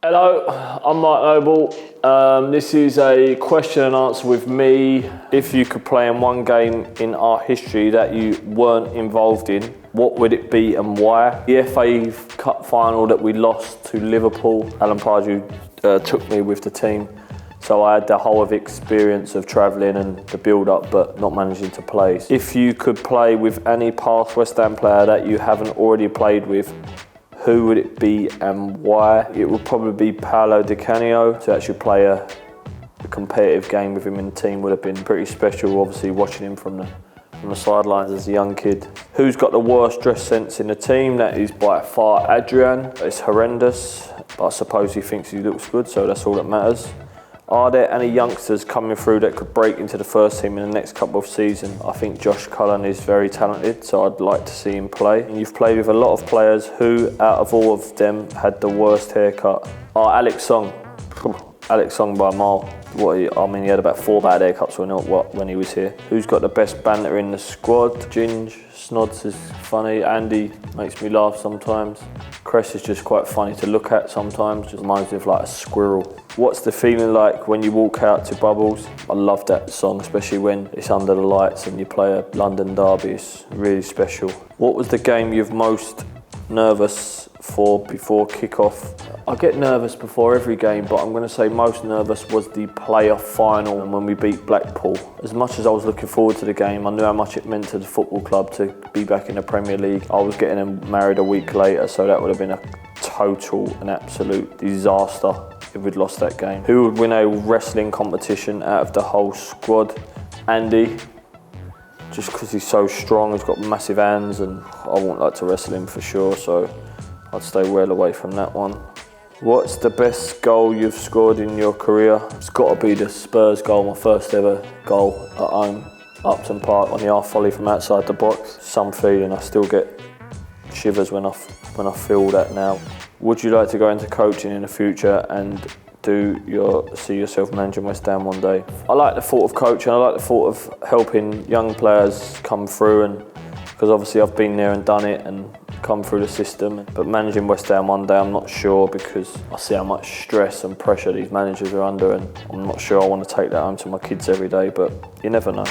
Hello, I'm Mark Noble. This is a question and answer with me. If you could play in one game in our history that you weren't involved in, what would it be and why? The FA Cup final that we lost to Liverpool, Alan Pardew took me with the team. So I had the whole of experience of travelling and the build-up, but not managing to play. If you could play with any past West Ham player that you haven't already played with, who would it be and why? It would probably be Paolo Di Canio. To actually play a competitive game with him in the team would have been pretty special, obviously watching him from the sidelines as a young kid. Who's got the worst dress sense in the team? That is by far Adrian. It's horrendous, but I suppose he thinks he looks good, so that's all that matters. Are there any youngsters coming through that could break into the first team in the next couple of seasons? I think Josh Cullen is very talented, so I'd like to see him play. And you've played with a lot of players. Who, out of all of them, had the worst haircut? Alex Song. Alex Song by a mile. He had about 4 bad haircuts when he was here. Who's got the best banter in the squad? Ginge, Snods is funny. Andy makes me laugh sometimes. Cress is just quite funny to look at sometimes. Just reminds me of like a squirrel. What's the feeling like when you walk out to Bubbles? I love that song, especially when it's under the lights and you play a London derby. It's really special. What was the game you've most nervous for before kick-off? I get nervous before every game, but I'm going to say most nervous was the playoff final when we beat Blackpool. As much as I was looking forward to the game, I knew how much it meant to the football club to be back in the Premier League. I was getting married a week later, so that would have been a total and absolute disaster if we'd lost that game. Who would win a wrestling competition out of the whole squad? Andy. Just because he's so strong, he's got massive hands, and I wouldn't like to wrestle him for sure, so I'd stay well away from that one. What's the best goal you've scored in your career? It's got to be the Spurs goal, my first ever goal at home, Upton Park, on the half volley from outside the box. Some feeling, I still get shivers when I feel that now. Would you like to go into coaching in the future and see yourself managing West Ham one day? I like the thought of coaching. I like the thought of helping young players come through, and because obviously I've been there and done it and come through the system. But managing West Ham one day, I'm not sure, because I see how much stress and pressure these managers are under, and I'm not sure I want to take that home to my kids every day, but you never know.